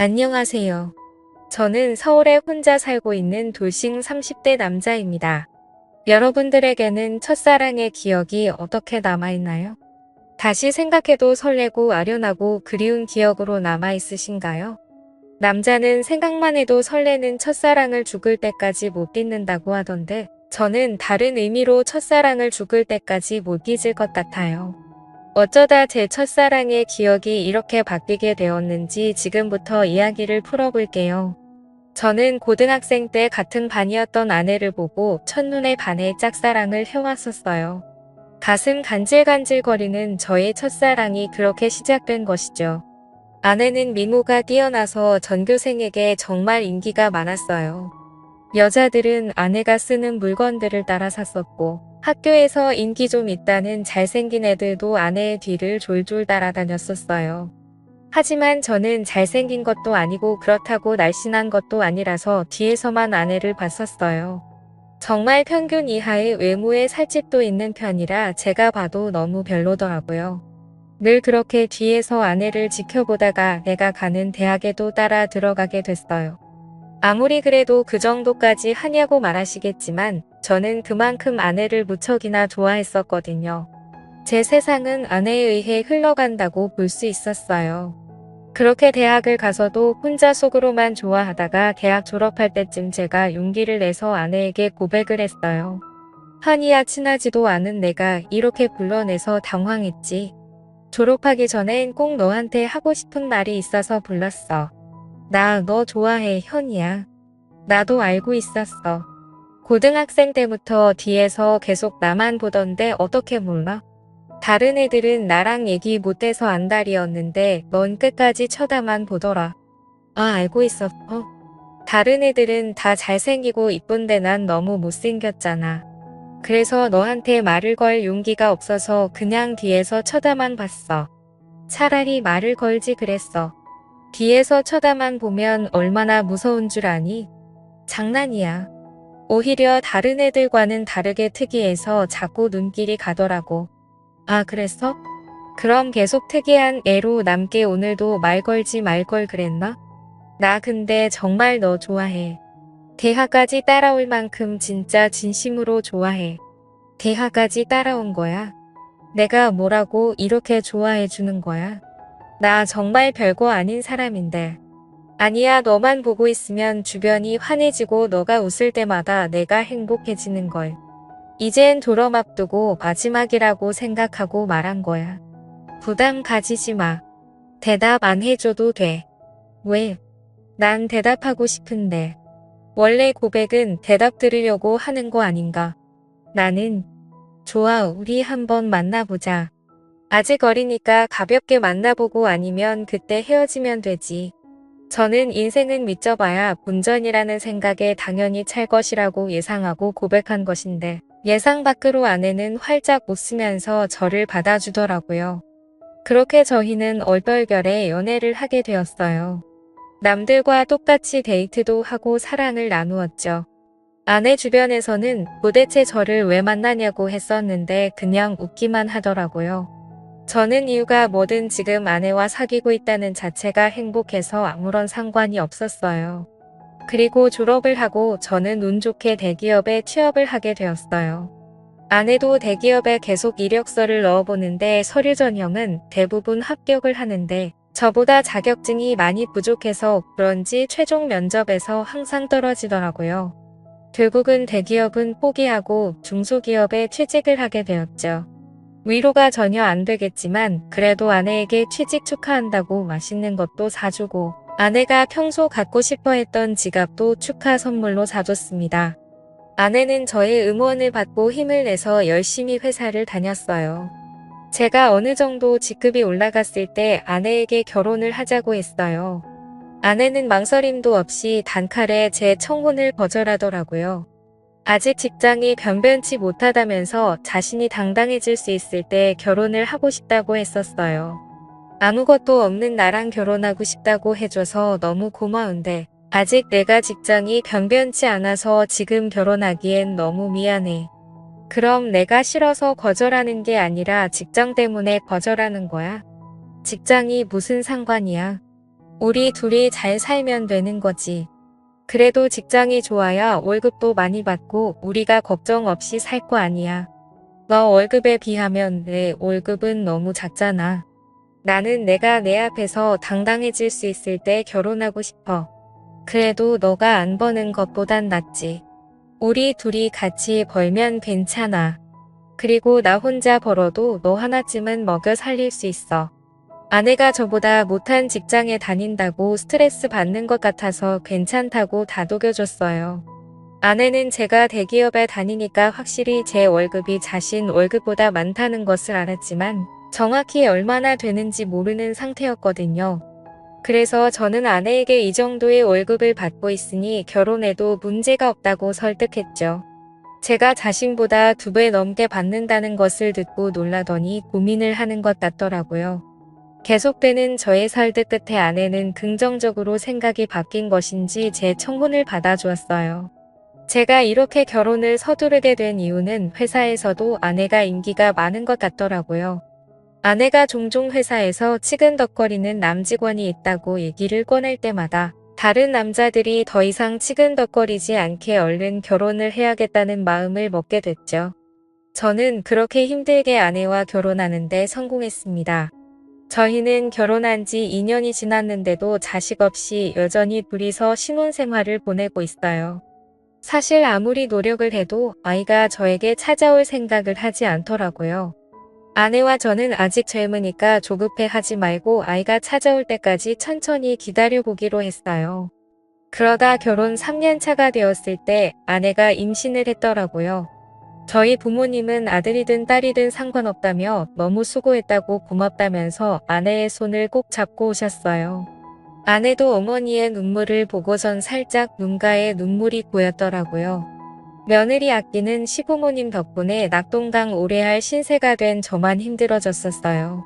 안녕하세요. 저는 서울에 혼자 살고 있는 돌싱 30대 남자입니다. 여러분들에게는 첫사랑의 기억이 어떻게 남아있나요? 다시 생각해도 설레고 아련하고 그리운 기억으로 남아있으신가요? 남자는 생각만 해도 설레는 첫사랑을 죽을 때까지 못 잊는다고 하던데 저는 다른 의미로 첫사랑을 죽을 때까지 못 잊을 것 같아요. 어쩌다 제 첫사랑의 기억이 이렇게 바뀌게 되었는지 지금부터 이야기를 풀어볼게요. 저는 고등학생 때 같은 반이었던 아내를 보고 첫눈에 반해 짝사랑을 해왔었어요. 가슴 간질간질거리는 저의 첫사랑이 그렇게 시작된 것이죠. 아내는 미모가 뛰어나서 전교생에게 정말 인기가 많았어요. 여자들은 아내가 쓰는 물건들을 따라 샀었고 학교에서 인기 좀 있다는 잘생긴 애들도 아내의 뒤를 졸졸 따라다녔었어요. 하지만 저는 잘생긴 것도 아니고 그렇다고 날씬한 것도 아니라서 뒤에서만 아내를 봤었어요. 정말 평균 이하의 외모에 살집도 있는 편이라 제가 봐도 너무 별로더라고요. 늘 그렇게 뒤에서 아내를 지켜보다가 내가 가는 대학에도 따라 들어가게 됐어요. 아무리 그래도 그 정도까지 하냐고 말하시겠지만 저는 그만큼 아내를 무척이나 좋아했었거든요. 제 세상은 아내에 의해 흘러간다고 볼 수 있었어요. 그렇게 대학을 가서도 혼자 속으로만 좋아하다가 대학 졸업할 때쯤 제가 용기를 내서 아내에게 고백을 했어요. 한이야, 친하지도 않은 내가 이렇게 불러내서 당황했지. 졸업하기 전엔 꼭 너한테 하고 싶은 말이 있어서 불렀어. 나 너 좋아해, 현이야. 나도 알고 있었어. 고등학생 때부터 뒤에서 계속 나만 보던데 어떻게 몰라? 다른 애들은 나랑 얘기 못해서 안달이었는데 넌 끝까지 쳐다만 보더라. 아, 알고 있었어. 다른 애들은 다 잘생기고 이쁜데 난 너무 못생겼잖아. 그래서 너한테 말을 걸 용기가 없어서 그냥 뒤에서 쳐다만 봤어. 차라리 말을 걸지 그랬어. 뒤에서 쳐다만 보면 얼마나 무서운 줄 아니? 장난이야. 오히려 다른 애들과는 다르게 특이해서 자꾸 눈길이 가더라고. 아, 그랬어? 그럼 계속 특이한 애로 남게 오늘도 말 걸지 말 걸 그랬나? 나 근데 정말 너 좋아해. 대하까지 따라올 만큼 진짜 진심으로 좋아해. 대하까지 따라온 거야. 내가 뭐라고 이렇게 좋아해 주는 거야? 나 정말 별거 아닌 사람인데. 아니야, 너만 보고 있으면 주변이 환해지고 너가 웃을 때마다 내가 행복해지는걸. 이젠 졸업 앞두고 마지막이라고 생각하고 말한 거야. 부담 가지지 마. 대답 안 해줘도 돼. 왜? 난 대답하고 싶은데. 원래 고백은 대답 들으려고 하는 거 아닌가? 나는 좋아, 우리 한번 만나보자. 아직 어리니까 가볍게 만나보고 아니면 그때 헤어지면 되지. 저는 인생은 믿져봐야 본전이라는 생각에 당연히 찰 것이라고 예상하고 고백한 것인데 예상 밖으로 아내는 활짝 웃으면서 저를 받아주더라고요. 그렇게 저희는 얼떨결에 연애를 하게 되었어요. 남들과 똑같이 데이트도 하고 사랑을 나누었죠. 아내 주변에서는 도대체 저를 왜 만나냐고 했었는데 그냥 웃기만 하더라고요. 저는 이유가 뭐든 지금 아내와 사귀고 있다는 자체가 행복해서 아무런 상관이 없었어요. 그리고 졸업을 하고 저는 운 좋게 대기업에 취업을 하게 되었어요. 아내도 대기업에 계속 이력서를 넣어보는데 서류 전형은 대부분 합격을 하는데 저보다 자격증이 많이 부족해서 그런지 최종 면접에서 항상 떨어지더라고요. 결국은 대기업은 포기하고 중소기업에 취직을 하게 되었죠. 위로가 전혀 안 되겠지만 그래도 아내에게 취직 축하한다고 맛있는 것도 사주고 아내가 평소 갖고 싶어 했던 지갑도 축하 선물로 사줬습니다. 아내는 저의 응원을 받고 힘을 내서 열심히 회사를 다녔어요. 제가 어느 정도 직급이 올라갔을 때 아내에게 결혼을 하자고 했어요. 아내는 망설임도 없이 단칼에 제 청혼을 거절하더라고요. 아직 직장이 변변치 못하다면서 자신이 당당해질 수 있을 때 결혼을 하고 싶다고 했었어요. 아무것도 없는 나랑 결혼하고 싶다고 해줘서 너무 고마운데 아직 내가 직장이 변변치 않아서 지금 결혼하기엔 너무 미안해. 그럼 내가 싫어서 거절하는 게 아니라 직장 때문에 거절하는 거야? 직장이 무슨 상관이야? 우리 둘이 잘 살면 되는 거지. 그래도 직장이 좋아야 월급도 많이 받고 우리가 걱정 없이 살 거 아니야. 너 월급에 비하면 내 월급은 너무 작잖아. 나는 내가 내 앞에서 당당해질 수 있을 때 결혼하고 싶어. 그래도 너가 안 버는 것보단 낫지. 우리 둘이 같이 벌면 괜찮아. 그리고 나 혼자 벌어도 너 하나쯤은 먹여 살릴 수 있어. 아내가 저보다 못한 직장에 다닌다고 스트레스 받는 것 같아서 괜찮다고 다독여줬어요. 아내는 제가 대기업에 다니니까 확실히 제 월급이 자신 월급보다 많다는 것을 알았지만 정확히 얼마나 되는지 모르는 상태였거든요. 그래서 저는 아내에게 이 정도의 월급을 받고 있으니 결혼해도 문제가 없다고 설득했죠. 제가 자신보다 2배 넘게 받는다는 것을 듣고 놀라더니 고민을 하는 것 같더라고요. 계속되는 저의 설득 끝에 아내는 긍정적으로 생각이 바뀐 것인지 제 청혼을 받아주었어요. 제가 이렇게 결혼을 서두르게 된 이유는 회사에서도 아내가 인기가 많은 것 같더라고요. 아내가 종종 회사에서 치근덕거리는 남직원이 있다고 얘기를 꺼낼 때마다 다른 남자들이 더 이상 치근덕거리지 않게 얼른 결혼을 해야겠다는 마음을 먹게 됐죠. 저는 그렇게 힘들게 아내와 결혼하는데 성공했습니다. 저희는 결혼한 지 2년이 지났는데도 자식 없이 여전히 둘이서 신혼생활을 보내고 있어요. 사실 아무리 노력을 해도 아이가 저에게 찾아올 생각을 하지 않더라고요. 아내와 저는 아직 젊으니까 조급해 하지 말고 아이가 찾아올 때까지 천천히 기다려보기로 했어요. 그러다 결혼 3년 차가 되었을 때 아내가 임신을 했더라고요. 저희 부모님은 아들이든 딸이든 상관없다며 너무 수고했다고 고맙다면서 아내의 손을 꼭 잡고 오셨어요. 아내도 어머니의 눈물을 보고선 살짝 눈가에 눈물이 고였더라고요. 며느리 아끼는 시부모님 덕분에 낙동강 오래할 신세가 된 저만 힘들어졌었어요.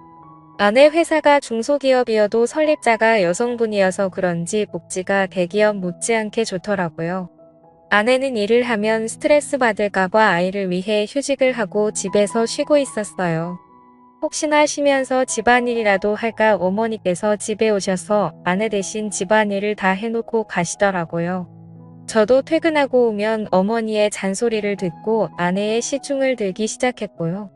아내 회사가 중소기업이어도 설립자가 여성분이어서 그런지 복지가 대기업 못지않게 좋더라고요. 아내는 일을 하면 스트레스 받을까봐 아이를 위해 휴직을 하고 집에서 쉬고 있었어요. 혹시나 쉬면서 집안일이라도 할까 어머니께서 집에 오셔서 아내 대신 집안일을 다 해놓고 가시더라고요. 저도 퇴근하고 오면 어머니의 잔소리를 듣고 아내의 시중을 들기 시작했고요.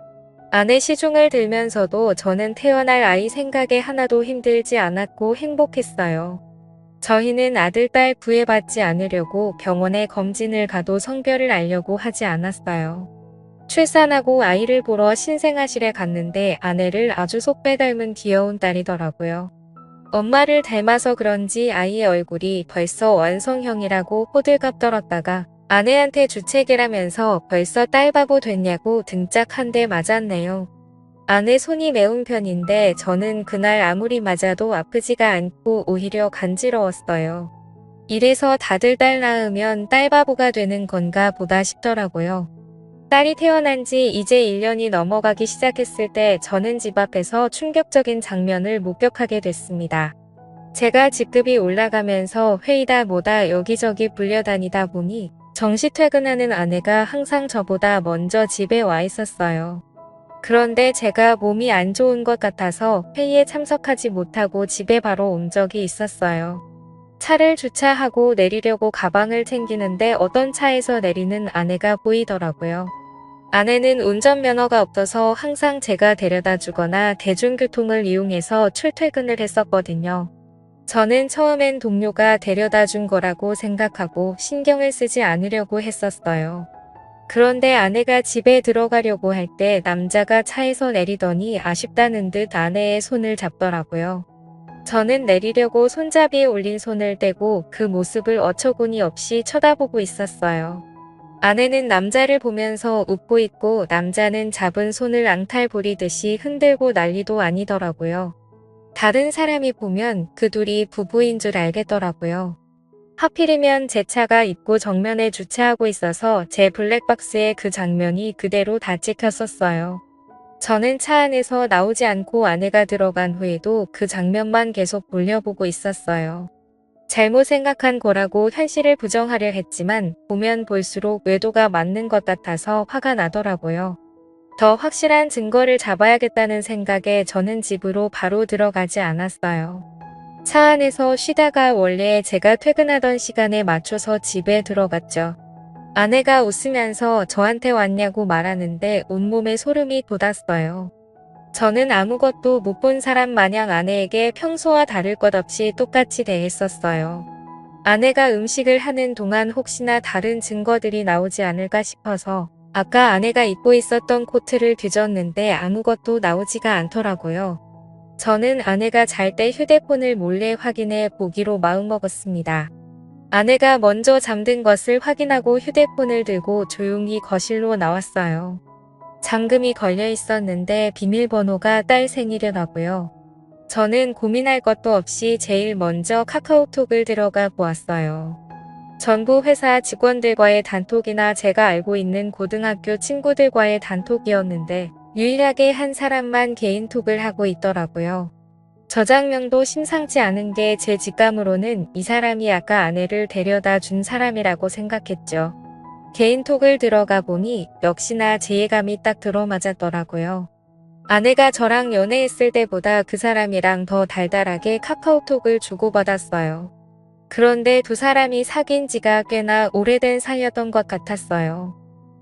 아내 시중을 들면서도 저는 태어날 아이 생각에 하나도 힘들지 않았고 행복했어요. 저희는 아들, 딸 구애받지 않으려고 병원에 검진을 가도 성별을 알려고 하지 않았어요. 출산하고 아이를 보러 신생아실에 갔는데 아내를 아주 속배 닮은 귀여운 딸이더라고요. 엄마를 닮아서 그런지 아이의 얼굴이 벌써 완성형이라고 호들갑 떨었다가 아내한테 주책이라면서 벌써 딸바보 됐냐고 등짝 한 대 맞았네요. 아내 손이 매운 편인데 저는 그날 아무리 맞아도 아프지가 않고 오히려 간지러웠어요. 이래서 다들 딸 낳으면 딸바보가 되는 건가 보다 싶더라고요. 딸이 태어난 지 이제 1년이 넘어가기 시작했을 때 저는 집 앞에서 충격적인 장면을 목격하게 됐습니다. 제가 직급이 올라가면서 회의다 뭐다 여기저기 불려다니다 보니 정시 퇴근하는 아내가 항상 저보다 먼저 집에 와 있었어요. 그런데 제가 몸이 안 좋은 것 같아서 회의에 참석하지 못하고 집에 바로 온 적이 있었어요. 차를 주차하고 내리려고 가방을 챙기는데 어떤 차에서 내리는 아내가 보이더라고요. 아내는 운전면허가 없어서 항상 제가 데려다 주거나 대중교통을 이용해서 출퇴근을 했었거든요. 저는 처음엔 동료가 데려다 준 거라고 생각하고 신경을 쓰지 않으려고 했었어요. 그런데 아내가 집에 들어가려고 할 때 남자가 차에서 내리더니 아쉽다는 듯 아내의 손을 잡더라고요. 저는 내리려고 손잡이에 올린 손을 떼고 그 모습을 어처구니 없이 쳐다보고 있었어요. 아내는 남자를 보면서 웃고 있고 남자는 잡은 손을 앙탈 부리듯이 흔들고 난리도 아니더라고요. 다른 사람이 보면 그 둘이 부부인 줄 알겠더라고요. 하필이면 제 차가 입구 정면에 주차하고 있어서 제 블랙박스에 그 장면이 그대로 다 찍혔었어요. 저는 차 안에서 나오지 않고 아내가 들어간 후에도 그 장면만 계속 돌려보고 있었어요. 잘못 생각한 거라고 현실을 부정하려 했지만 보면 볼수록 외도가 맞는 것 같아서 화가 나더라고요. 더 확실한 증거를 잡아야겠다는 생각에 저는 집으로 바로 들어가지 않았어요. 차 안에서 쉬다가 원래 제가 퇴근하던 시간에 맞춰서 집에 들어갔죠. 아내가 웃으면서 저한테 왔냐고 말하는데 온몸에 소름이 돋았어요. 저는 아무것도 못 본 사람 마냥 아내에게 평소와 다를 것 없이 똑같이 대했었어요. 아내가 음식을 하는 동안 혹시나 다른 증거들이 나오지 않을까 싶어서 아까 아내가 입고 있었던 코트를 뒤졌는데 아무것도 나오지가 않더라고요. 저는 아내가 잘 때 휴대폰을 몰래 확인해 보기로 마음먹었습니다. 아내가 먼저 잠든 것을 확인하고 휴대폰을 들고 조용히 거실로 나왔어요. 잠금이 걸려 있었는데 비밀번호가 딸 생일이라고요. 저는 고민할 것도 없이 제일 먼저 카카오톡을 들어가 보았어요. 전부 회사 직원들과의 단톡이나 제가 알고 있는 고등학교 친구들과의 단톡이었는데 유일하게 한 사람만 개인톡을 하고 있더라고요. 저장명도 심상치 않은 게 제 직감으로는 이 사람이 아까 아내를 데려다 준 사람이라고 생각했죠. 개인톡을 들어가 보니 역시나 제 예감이 딱 들어맞았더라고요. 아내가 저랑 연애했을 때보다 그 사람이랑 더 달달하게 카카오톡을 주고받았어요. 그런데 두 사람이 사귄 지가 꽤나 오래된 사이였던 것 같았어요.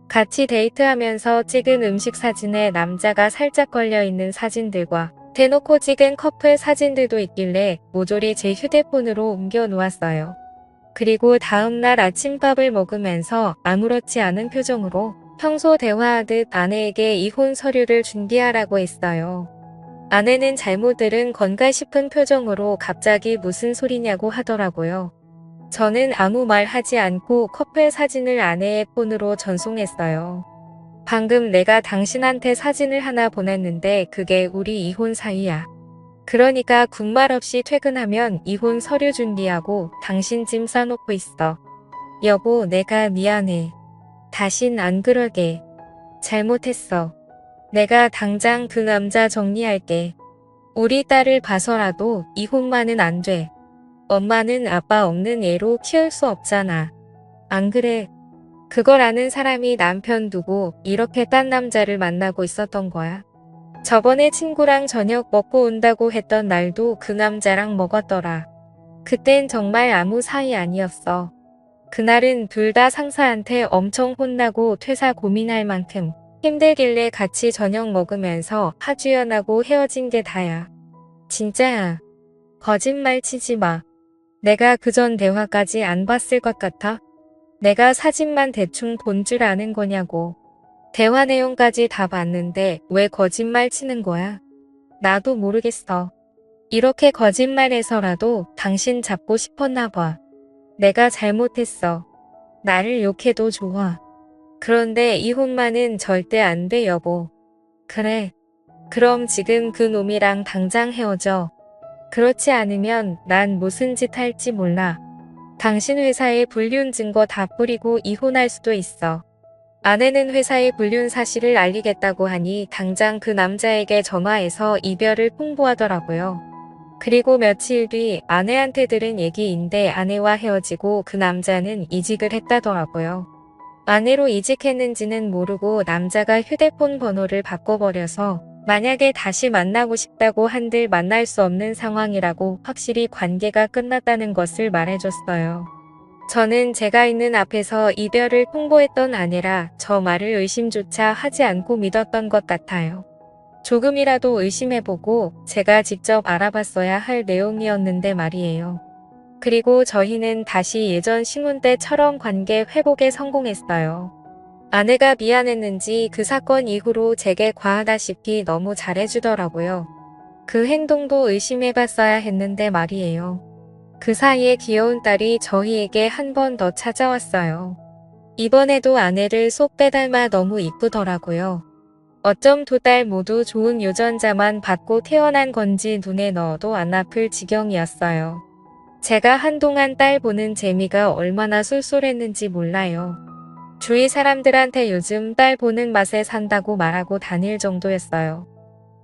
같이 데이트하면서 찍은 음식 사진에 남자가 살짝 걸려있는 사진들과 대놓고 찍은 커플 사진들도 있길래 모조리 제 휴대폰으로 옮겨 놓았어요. 그리고 다음날 아침밥을 먹으면서 아무렇지 않은 표정으로 평소 대화하듯 아내에게 이혼 서류를 준비하라고 했어요. 아내는 잘못 들은 건가 싶은 표정으로 갑자기 무슨 소리냐고 하더라고요. 저는 아무 말 하지 않고 커플 사진을 아내의 폰으로 전송했어요. 방금 내가 당신한테 사진을 하나 보냈는데 그게 우리 이혼 사유야. 그러니까 군말 없이 퇴근하면 이혼 서류 준비하고 당신 짐 싸놓고 있어. 여보, 내가 미안해. 다신 안 그러게. 잘못했어. 내가 당장 그 남자 정리할게. 우리 딸을 봐서라도 이혼만은 안 돼. 엄마는 아빠 없는 애로 키울 수 없잖아. 안 그래? 그걸 아는 사람이 남편 두고 이렇게 딴 남자를 만나고 있었던 거야. 저번에 친구랑 저녁 먹고 온다고 했던 날도 그 남자랑 먹었더라. 그땐 정말 아무 사이 아니었어. 그날은 둘 다 상사한테 엄청 혼나고 퇴사 고민할 만큼 힘들길래 같이 저녁 먹으면서 하주연하고 헤어진 게 다야. 진짜야. 거짓말 치지 마. 내가 그전 대화까지 안 봤을 것 같아? 내가 사진만 대충 본 줄 아는 거냐고. 대화 내용까지 다 봤는데 왜 거짓말 치는 거야? 나도 모르겠어. 이렇게 거짓말해서라도 당신 잡고 싶었나 봐. 내가 잘못했어. 나를 욕해도 좋아. 그런데 이혼만은 절대 안 돼, 여보. 그래. 그럼 지금 그 놈이랑 당장 헤어져. 그렇지 않으면 난 무슨 짓 할지 몰라. 당신 회사에 불륜 증거 다 뿌리고 이혼할 수도 있어. 아내는 회사에 불륜 사실을 알리겠다고 하니 당장 그 남자에게 전화해서 이별을 통보하더라고요. 그리고 며칠 뒤 아내한테 들은 얘기인데 아내와 헤어지고 그 남자는 이직을 했다더라고요. 아내로 이직했는지는 모르고 남자가 휴대폰 번호를 바꿔버려서 만약에 다시 만나고 싶다고 한들 만날 수 없는 상황이라고 확실히 관계가 끝났다는 것을 말해줬어요. 저는 제가 있는 앞에서 이별을 통보했던 아내라 저 말을 의심조차 하지 않고 믿었던 것 같아요. 조금이라도 의심해보고 제가 직접 알아봤어야 할 내용이었는데 말이에요. 그리고 저희는 다시 예전 신혼 때처럼 관계 회복에 성공했어요. 아내가 미안했는지 그 사건 이후로 제게 과하다시피 너무 잘해주더라고요. 그 행동도 의심해봤어야 했는데 말이에요. 그 사이에 귀여운 딸이 저희에게 한 번 더 찾아왔어요. 이번에도 아내를 쏙 빼닮아 너무 이쁘더라고요. 어쩜 두 딸 모두 좋은 유전자만 받고 태어난 건지 눈에 넣어도 안 아플 지경이었어요. 제가 한동안 딸 보는 재미가 얼마나 쏠쏠했는지 몰라요. 주위 사람들한테 요즘 딸 보는 맛에 산다고 말하고 다닐 정도였어요.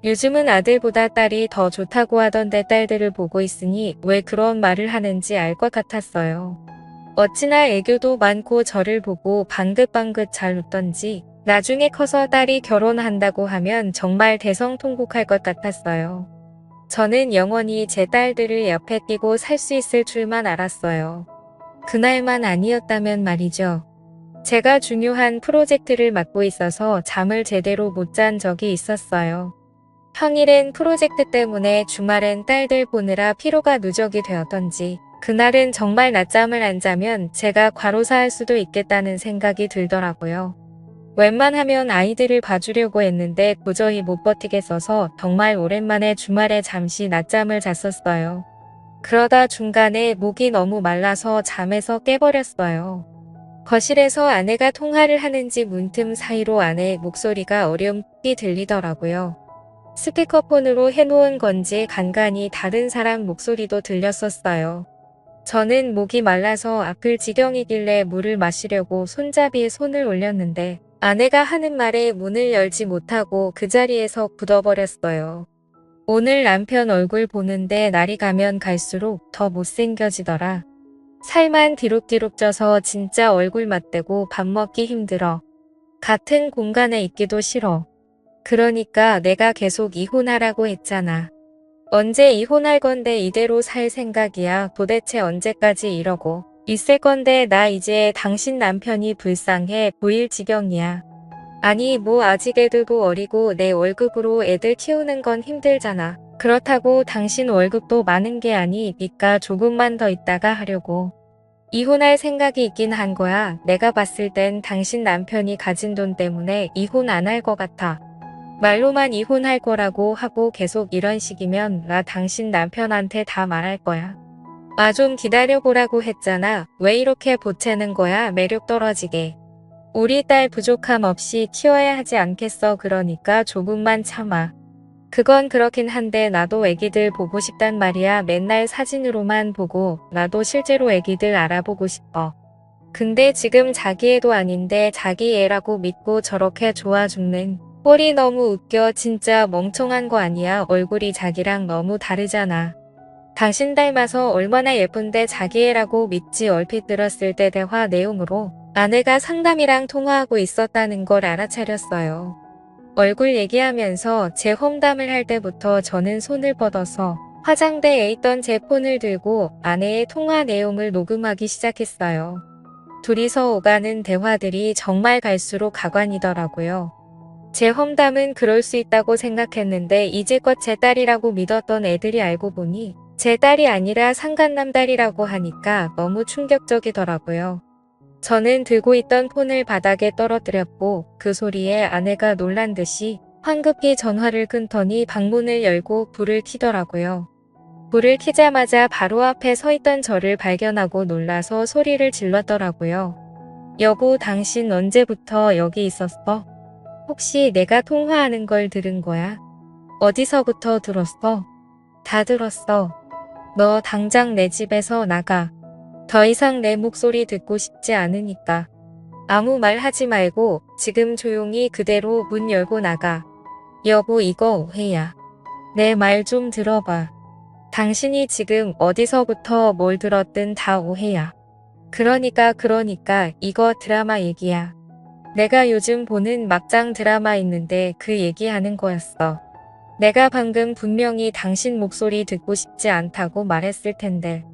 요즘은 아들보다 딸이 더 좋다고 하던데 딸들을 보고 있으니 왜 그런 말을 하는지 알 것 같았어요. 어찌나 애교도 많고 저를 보고 방긋방긋 잘 웃던지 나중에 커서 딸이 결혼한다고 하면 정말 대성통곡할 것 같았어요. 저는 영원히 제 딸들을 옆에 끼고 살 수 있을 줄만 알았어요. 그날만 아니었다면 말이죠. 제가 중요한 프로젝트를 맡고 있어서 잠을 제대로 못 잔 적이 있었어요. 평일엔 프로젝트 때문에 주말엔 딸들 보느라 피로가 누적이 되었던지 그날은 정말 낮잠을 안 자면 제가 과로사할 수도 있겠다는 생각이 들더라고요. 웬만하면 아이들을 봐주려고 했는데 도저히 못 버티겠어서 정말 오랜만에 주말에 잠시 낮잠을 잤었어요. 그러다 중간에 목이 너무 말라서 잠에서 깨버렸어요. 거실에서 아내가 통화를 하는지 문틈 사이로 아내의 목소리가 어렴풋이 들리더라고요. 스피커폰으로 해놓은 건지 간간히 다른 사람 목소리도 들렸었어요. 저는 목이 말라서 아플 지경이길래 물을 마시려고 손잡이에 손을 올렸는데 아내가 하는 말에 문을 열지 못하고 그 자리에서 굳어버렸어요. 오늘 남편 얼굴 보는데 날이 가면 갈수록 더 못생겨지더라. 살만 디룩디룩 쪄서 진짜 얼굴 맞대고 밥 먹기 힘들어. 같은 공간에 있기도 싫어. 그러니까 내가 계속 이혼하라고 했잖아. 언제 이혼할 건데 이대로 살 생각이야. 도대체 언제까지 이러고 있을 건데 나 이제 당신 남편이 불쌍해 보일 지경이야. 아니 뭐 아직 애들도 어리고 내 월급으로 애들 키우는 건 힘들잖아. 그렇다고 당신 월급도 많은 게 아니니까 조금만 더 있다가 하려고. 이혼할 생각이 있긴 한 거야. 내가 봤을 땐 당신 남편이 가진 돈 때문에 이혼 안 할 것 같아. 말로만 이혼할 거라고 하고 계속 이런 식이면 나 당신 남편한테 다 말할 거야. 아 좀 기다려보라고 했잖아. 왜 이렇게 보채는 거야 매력 떨어지게. 우리 딸 부족함 없이 키워야 하지 않겠어. 그러니까 조금만 참아. 그건 그렇긴 한데 나도 애기들 보고 싶단 말이야. 맨날 사진으로만 보고 나도 실제로 애기들 알아보고 싶어. 근데 지금 자기 애도 아닌데 자기 애라고 믿고 저렇게 좋아 죽는 꼴이 너무 웃겨. 진짜 멍청한 거 아니야. 얼굴이 자기랑 너무 다르잖아. 당신 닮아서 얼마나 예쁜데 자기 애라고 믿지. 얼핏 들었을 때 대화 내용으로 아내가 상담이랑 통화하고 있었다는 걸 알아차렸어요. 얼굴 얘기하면서 제 험담을 할 때부터 저는 손을 뻗어서 화장대에 있던 제 폰을 들고 아내의 통화 내용을 녹음하기 시작했어요. 둘이서 오가는 대화들이 정말 갈수록 가관이더라고요. 제 험담은 그럴 수 있다고 생각했는데 이제껏 제 딸이라고 믿었던 애들이 알고 보니 제 딸이 아니라 상간남 딸이라고 하니까 너무 충격적이더라고요. 저는 들고 있던 폰을 바닥에 떨어뜨렸고 그 소리에 아내가 놀란 듯이 황급히 전화를 끊더니 방문을 열고 불을 켜더라고요. 불을 켜자마자 바로 앞에 서 있던 저를 발견하고 놀라서 소리를 질렀더라고요. 여보, 당신 언제부터 여기 있었어? 혹시 내가 통화하는 걸 들은 거야? 어디서부터 들었어? 다 들었어. 너 당장 내 집에서 나가. 더 이상 내 목소리 듣고 싶지 않으니까. 아무 말 하지 말고 지금 조용히 그대로 문 열고 나가. 여보, 이거 오해야. 내 말 좀 들어봐. 당신이 지금 어디서부터 뭘 들었든 다 오해야. 그러니까 이거 드라마 얘기야. 내가 요즘 보는 막장 드라마 있는데 그 얘기하는 거였어. 내가 방금 분명히 당신 목소리 듣고 싶지 않다고 말했을 텐데.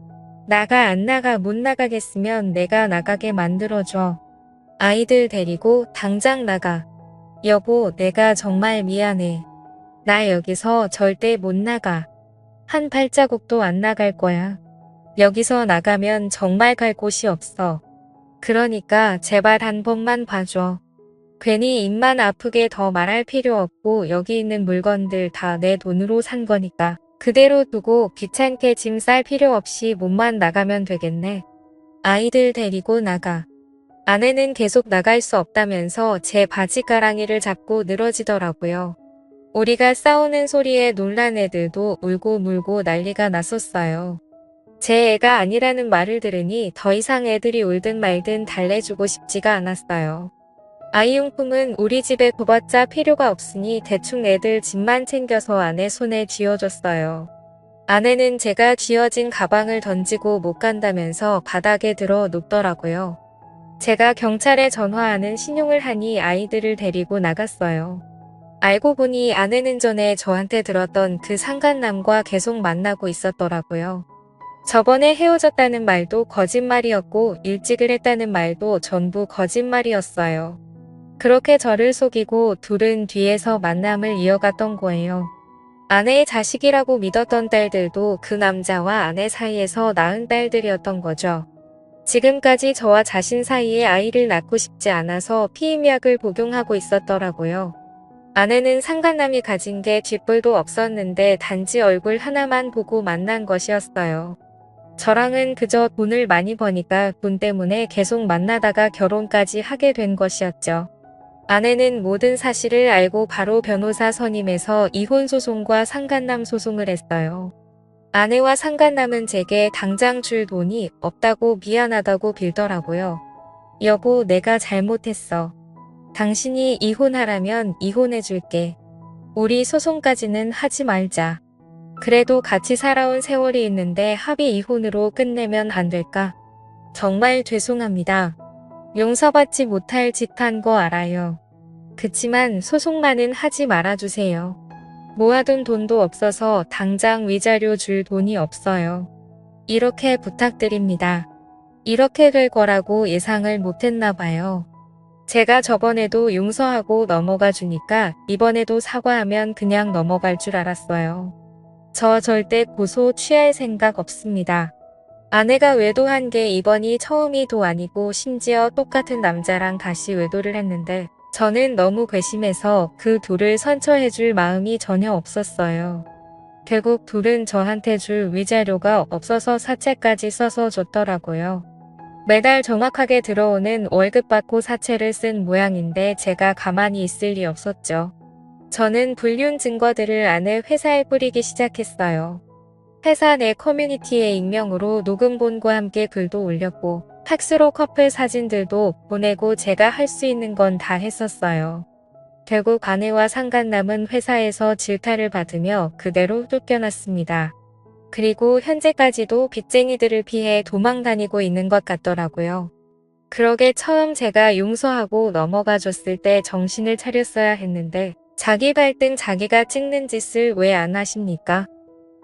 나가 안 나가. 못 나가겠으면 내가 나가게 만들어줘. 아이들 데리고 당장 나가. 여보, 내가 정말 미안해. 나 여기서 절대 못 나가. 한 발자국도 안 나갈 거야. 여기서 나가면 정말 갈 곳이 없어. 그러니까 제발 한 번만 봐줘. 괜히 입만 아프게 더 말할 필요 없고 여기 있는 물건들 다 내 돈으로 산 거니까 그대로 두고 귀찮게 짐 쌀 필요 없이 몸만 나가면 되겠네. 아이들 데리고 나가. 아내는 계속 나갈 수 없다면서 제 바지가랑이를 잡고 늘어지더라고요. 우리가 싸우는 소리에 놀란 애들도 울고 물고 난리가 났었어요. 제 애가 아니라는 말을 들으니 더 이상 애들이 울든 말든 달래주고 싶지가 않았어요. 아이용품은 우리 집에 둬봤자 필요가 없으니 대충 애들 짐만 챙겨서 아내 손에 쥐어줬어요. 아내는 제가 쥐어진 가방을 던지고 못 간다면서 바닥에 들어 눕더라고요. 제가 경찰에 전화하는 신용을 하니 아이들을 데리고 나갔어요. 알고 보니 아내는 전에 저한테 들었던 그 상간남과 계속 만나고 있었더라고요. 저번에 헤어졌다는 말도 거짓말이었고 일찍을 했다는 말도 전부 거짓말이었어요. 그렇게 저를 속이고 둘은 뒤에서 만남을 이어갔던 거예요. 아내의 자식이라고 믿었던 딸들도 그 남자와 아내 사이에서 낳은 딸들이었던 거죠. 지금까지 저와 자신 사이에 아이를 낳고 싶지 않아서 피임약을 복용하고 있었더라고요. 아내는 상간남이 가진 게 쥐뿔도 없었는데 단지 얼굴 하나만 보고 만난 것이었어요. 저랑은 그저 돈을 많이 버니까 돈 때문에 계속 만나다가 결혼까지 하게 된 것이었죠. 아내는 모든 사실을 알고 바로 변호사 선임해서 이혼 소송과 상간남 소송을 했어요. 아내와 상간남은 제게 당장 줄 돈이 없다고 미안하다고 빌더라고요. 여보, 내가 잘못했어. 당신이 이혼하라면 이혼해줄게. 우리 소송까지는 하지 말자. 그래도 같이 살아온 세월이 있는데 합의 이혼으로 끝내면 안 될까? 정말 죄송합니다. 용서받지 못할 짓 한 거 알아요. 그치만 소송만은 하지 말아주세요. 모아둔 돈도 없어서 당장 위자료 줄 돈이 없어요. 이렇게 부탁드립니다. 이렇게 될 거라고 예상을 못했나 봐요. 제가 저번에도 용서하고 넘어가 주니까 이번에도 사과하면 그냥 넘어갈 줄 알았어요. 저 절대 고소 취할 생각 없습니다. 아내가 외도한 게 이번이 처음이도 아니고 심지어 똑같은 남자랑 다시 외도를 했는데 저는 너무 괘씸해서 그 둘을 선처해줄 마음이 전혀 없었어요. 결국 둘은 저한테 줄 위자료가 없어서 사채까지 써서 줬더라고요. 매달 정확하게 들어오는 월급 받고 사채를 쓴 모양인데 제가 가만히 있을 리 없었죠. 저는 불륜 증거들을 아내 회사에 뿌리기 시작했어요. 회사 내 커뮤니티에 익명으로 녹음본과 함께 글도 올렸고 팩스로 커플 사진들도 보내고 제가 할 수 있는 건 다 했었어요. 결국 아내와 상간남은 회사에서 질타를 받으며 그대로 쫓겨났습니다. 그리고 현재까지도 빚쟁이들을 피해 도망 다니고 있는 것 같더라고요. 그러게 처음 제가 용서하고 넘어가 줬을 때 정신을 차렸어야 했는데 자기 발등 자기가 찍는 짓을 왜 안 하십니까?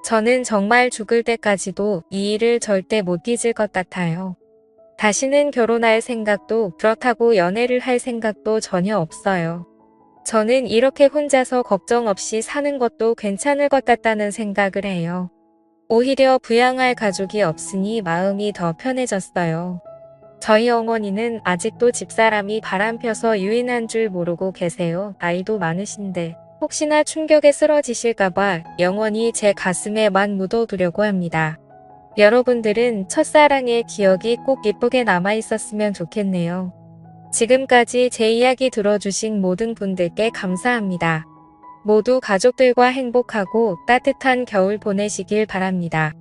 저는 정말 죽을 때까지도 이 일을 절대 못 잊을 것 같아요. 다시는 결혼할 생각도 그렇다고 연애를 할 생각도 전혀 없어요. 저는 이렇게 혼자서 걱정 없이 사는 것도 괜찮을 것 같다는 생각을 해요. 오히려 부양할 가족이 없으니 마음이 더 편해졌어요. 저희 어머니는 아직도 집사람이 바람펴서 유인한 줄 모르고 계세요. 나이도 많으신데 혹시나 충격에 쓰러지실까봐 영원히 제 가슴에만 묻어두려고 합니다. 여러분들은 첫사랑의 기억이 꼭 예쁘게 남아있었으면 좋겠네요. 지금까지 제 이야기 들어주신 모든 분들께 감사합니다. 모두 가족들과 행복하고 따뜻한 겨울 보내시길 바랍니다.